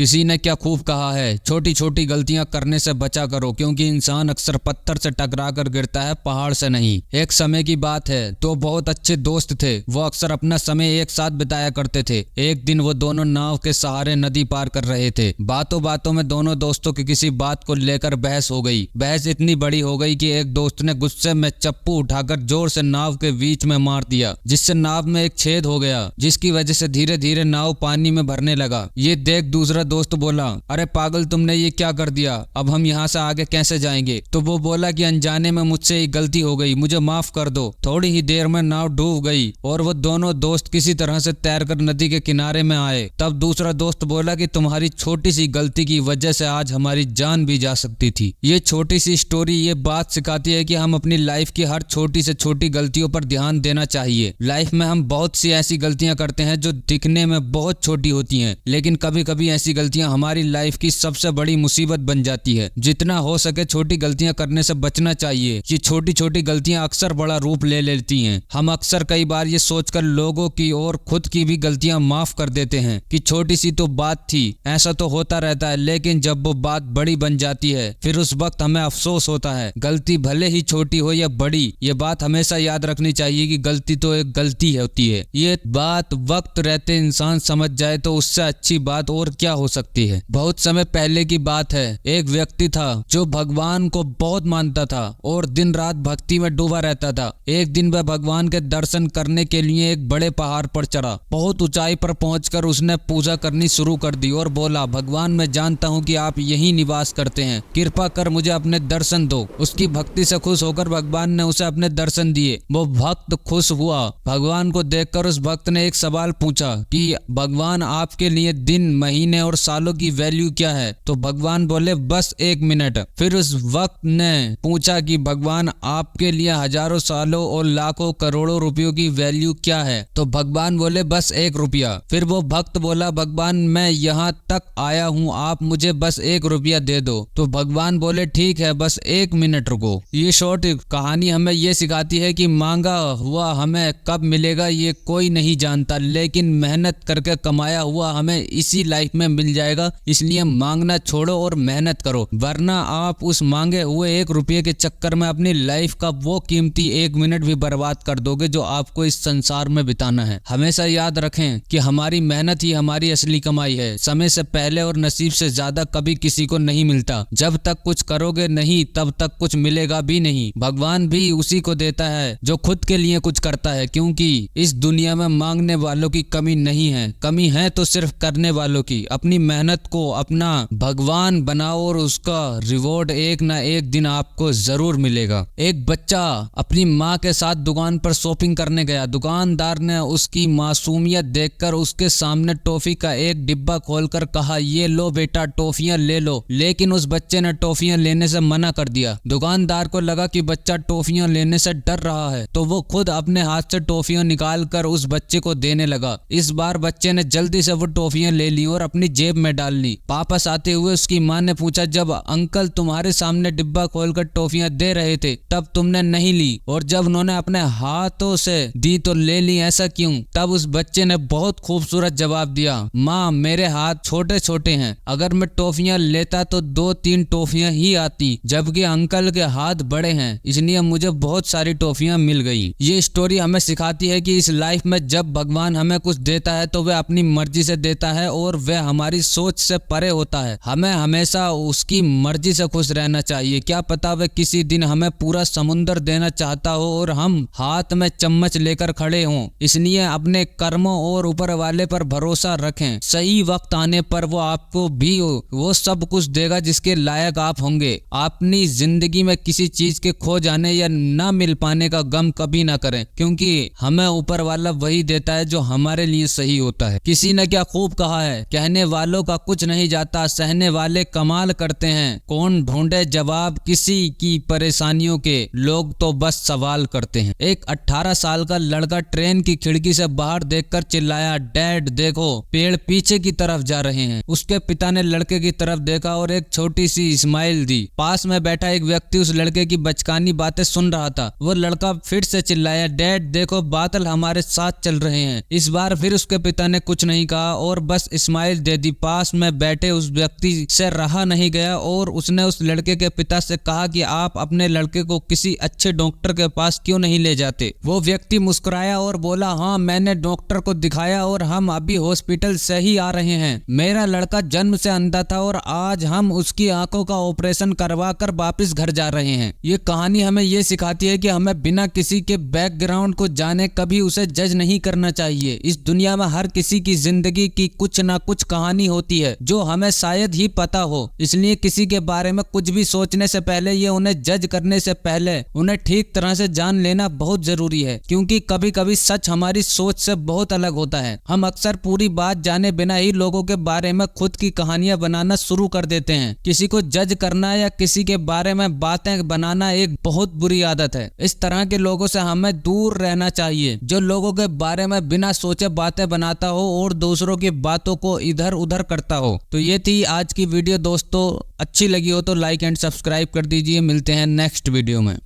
किसी ने क्या खूब कहा है, छोटी छोटी गलतियां करने से बचा करो, क्योंकि इंसान अक्सर पत्थर से टकरा कर गिरता है, पहाड़ से नहीं। एक समय की बात है, दो बहुत अच्छे दोस्त थे। वो अक्सर अपना समय एक साथ बिताया करते थे। एक दिन वो दोनों नाव के सहारे नदी पार कर रहे थे। बातों बातों में दोनों दोस्तों की किसी बात को लेकर बहस हो गई। बहस इतनी बड़ी हो गई कि एक दोस्त ने गुस्से में चप्पू उठाकर जोर से नाव के बीच में मार दिया, जिससे नाव में एक छेद हो गया, जिसकी वजह से धीरे धीरे नाव पानी में भरने लगा। ये देख दूसरा दोस्त बोला, अरे पागल, तुमने ये क्या कर दिया? अब हम यहाँ से आगे कैसे जाएंगे? तो वो बोला कि अनजाने में मुझसे एक गलती हो गई, मुझे माफ कर दो। थोड़ी ही देर में नाव डूब गई और वो दोनों दोस्त किसी तरह से तैरकर नदी के किनारे में आए। तब दूसरा दोस्त बोला कि तुम्हारी छोटी सी गलती की वजह से आज हमारी जान भी जा सकती थी। ये छोटी सी स्टोरी ये बात सिखाती है कि हम अपनी लाइफ की हर छोटी से छोटी गलतियों पर ध्यान देना चाहिए। लाइफ में हम बहुत सी ऐसी गलतियां करते हैं जो दिखने में बहुत छोटी होती हैं, लेकिन कभी कभी ऐसी गलतियां हमारी लाइफ की सबसे बड़ी मुसीबत बन जाती है। जितना हो सके छोटी गलतियां करने से बचना चाहिए। ये छोटी छोटी गलतियां अक्सर बड़ा रूप ले लेती हैं। हम अक्सर कई बार ये सोचकर लोगों की और खुद की भी गलतियां माफ कर देते हैं कि छोटी सी तो बात थी, ऐसा तो होता रहता है। लेकिन जब वो बात बड़ी बन जाती है, फिर उस वक्त हमें अफसोस होता है। गलती भले ही छोटी हो या बड़ी, ये बात हमेशा याद रखनी चाहिए कि गलती तो एक गलती होती है। ये बात वक्त रहते इंसान समझ जाए तो उससे अच्छी बात और क्या हो सकती है। बहुत समय पहले की बात है, एक व्यक्ति था जो भगवान को बहुत मानता था और दिन रात भक्ति में डूबा रहता था। एक दिन वह भगवान के दर्शन करने के लिए एक बड़े पहाड़ पर चढ़ा। बहुत ऊंचाई पर पहुंचकर उसने पूजा करनी शुरू कर दी और बोला, भगवान मैं जानता हूँ कि आप यहीं निवास करते हैं, कृपा कर मुझे अपने दर्शन दो। उसकी भक्ति से खुश होकर भगवान ने उसे अपने दर्शन दिए। वो भक्त खुश हुआ। भगवान को देखकर उस भक्त ने एक सवाल पूछा कि भगवान आपके लिए दिन, महीने और सालों की वैल्यू क्या है? तो भगवान बोले, बस 1 मिनट। फिर उस भक्त ने पूछा कि भगवान आपके लिए हजारों सालों और लाखों करोड़ों रुपयों की वैल्यू क्या है? तो भगवान बोले, बस 1 रुपया। फिर वो भक्त बोला, भगवान मैं यहाँ तक आया हूँ, आप मुझे बस 1 रुपया दे दो। तो भगवान बोले, ठीक है, बस 1 मिनट रुको। ये शॉर्ट कहानी हमें ये सिखाती है कि मांगा हुआ हमें कब मिलेगा ये कोई नहीं जानता, लेकिन मेहनत करके कमाया हुआ हमें इसी लाइफ में मिल जाएगा। इसलिए मांगना छोड़ो और मेहनत करो, वरना आप उस मांगे हुए 1 रुपये के चक्कर में अपनी लाइफ का वो कीमती 1 मिनट भी बर्बाद कर दोगे जो आपको इस संसार में बिताना है। हमेशा याद रखें कि हमारी मेहनत ही हमारी असली कमाई है। समय से पहले और नसीब से ज्यादा कभी किसी को नहीं मिलता। जब तक कुछ करोगे नहीं तब तक कुछ मिलेगा भी नहीं। भगवान भी उसी को देता है जो खुद के लिए कुछ करता है, क्योंकि इस दुनिया में मांगने वालों की कमी नहीं है, कमी है तो सिर्फ करने वालों की। अपनी मेहनत को अपना भगवान बनाओ और उसका रिवॉर्ड एक ना एक दिन आपको जरूर मिलेगा। एक बच्चा अपनी माँ के साथ दुकान पर शॉपिंग करने गया। दुकानदार ने उसकी मासूमियत देखकर उसके सामने टॉफी का एक डिब्बा खोलकर कहा, ये लो बेटा, टॉफियां ले लो। लेकिन उस बच्चे ने टॉफियां लेने से मना कर दिया। दुकानदार को लगा कि बच्चा टॉफियां लेने से डर रहा है, तो वो खुद अपने हाथ से टॉफियां निकाल कर उस बच्चे को देने लगा। इस बार बच्चे ने जल्दी से वो टॉफियां ले ली और अपनी जेब में डाल ली। वापस आते हुए उसकी माँ ने पूछा, जब अंकल तुम्हारे सामने डिब्बा खोलकर टॉफियां दे रहे थे तब तुमने नहीं ली, और जब उन्होंने अपने हाथों से दी तो ले ली, ऐसा क्यों? तब उस बच्चे ने बहुत खूबसूरत जवाब दिया, माँ मेरे हाथ छोटे छोटे हैं, अगर मैं टॉफियां लेता तो 2-3 टॉफियां ही आती, जबकि अंकल के हाथ बड़े हैं, इसलिए मुझे बहुत सारी टॉफियां मिल गई। ये स्टोरी हमें सिखाती है कि इस लाइफ में जब भगवान हमें कुछ देता है तो वह अपनी मर्जी से देता है और वह हमारी सोच से परे होता है। हमें हमेशा उसकी मर्जी से खुश रहना चाहिए। क्या पता वह किसी दिन हमें पूरा समुंदर देना चाहता हो और हम हाथ में चम्मच लेकर खड़े हों। इसलिए अपने कर्मों और ऊपर वाले पर भरोसा रखें। सही वक्त आने पर वो आपको भी वो सब कुछ देगा जिसके लायक आप होंगे। अपनी जिंदगी में किसी चीज के खो जाने या ना मिल पाने का गम कभी ना करें, क्योंकि हमें ऊपर वाला वही देता है जो हमारे लिए सही होता है। किसी ने क्या खूब कहा है, कहने वालों का कुछ नहीं जाता, सहने वाले कमाल करते हैं। कौन ढूंढे जवाब किसी की परेशानियों के, लोग तो बस सवाल करते हैं। एक 18 साल का लड़का ट्रेन की खिड़की से बाहर देखकर चिल्लाया, डैड देखो, पेड़ पीछे की तरफ जा रहे हैं। उसके पिता ने लड़के की तरफ देखा और एक छोटी सी स्माइल दी। पास में बैठा एक व्यक्ति उस लड़के की बचकानी बातें सुन रहा था। वो लड़का फिर से चिल्लाया, डैड देखो, बादल हमारे साथ चल रहे हैं। इस बार फिर उसके पिता ने कुछ नहीं कहा और बस स्माइल दे दी। पास में बैठे उस व्यक्ति से रहा नहीं गया और उसने उस लड़के के पिता से कहा कि आप अपने लड़के को किसी अच्छे डॉक्टर के पास क्यों नहीं ले जाते। वो व्यक्ति मुस्कुराया और बोला, हाँ मैंने डॉक्टर को दिखाया और हम अभी हॉस्पिटल से ही आ रहे हैं। मेरा लड़का जन्म से अंधा था और आज हम उसकी आंखों का ऑपरेशन करवा कर वापिस घर जा रहे हैं। ये कहानी हमें ये सिखाती है कि हमें बिना किसी के बैकग्राउंड को जाने कभी उसे जज नहीं करना चाहिए। इस दुनिया में हर किसी की जिंदगी की कुछ ना कुछ कहानी होती है जो हमें शायद ही पता हो, इसलिए किसी के बारे में कुछ भी सोचने से पहले ये उन्हें जज करने से पहले उन्हें ठीक तरह से जान लेना बहुत जरूरी है, क्योंकि कभी कभी सच हमारी सोच से बहुत अलग होता है। हम अक्सर पूरी बात जाने बिना ही लोगों के बारे में खुद की कहानियां बनाना शुरू कर देते हैं। किसी को जज करना या किसी के बारे में बातें बनाना एक बहुत बुरी आदत है। इस तरह के लोगों से हमें दूर रहना चाहिए जो लोगों के बारे में बिना सोचे बातें बनाता हो और दूसरों की बातों को इधर उधर करता हो। तो ये थी आज की वीडियो दोस्तों, अच्छी लगी हो तो लाइक एंड सब्सक्राइब कर दीजिए। मिलते हैं नेक्स्ट वीडियो में।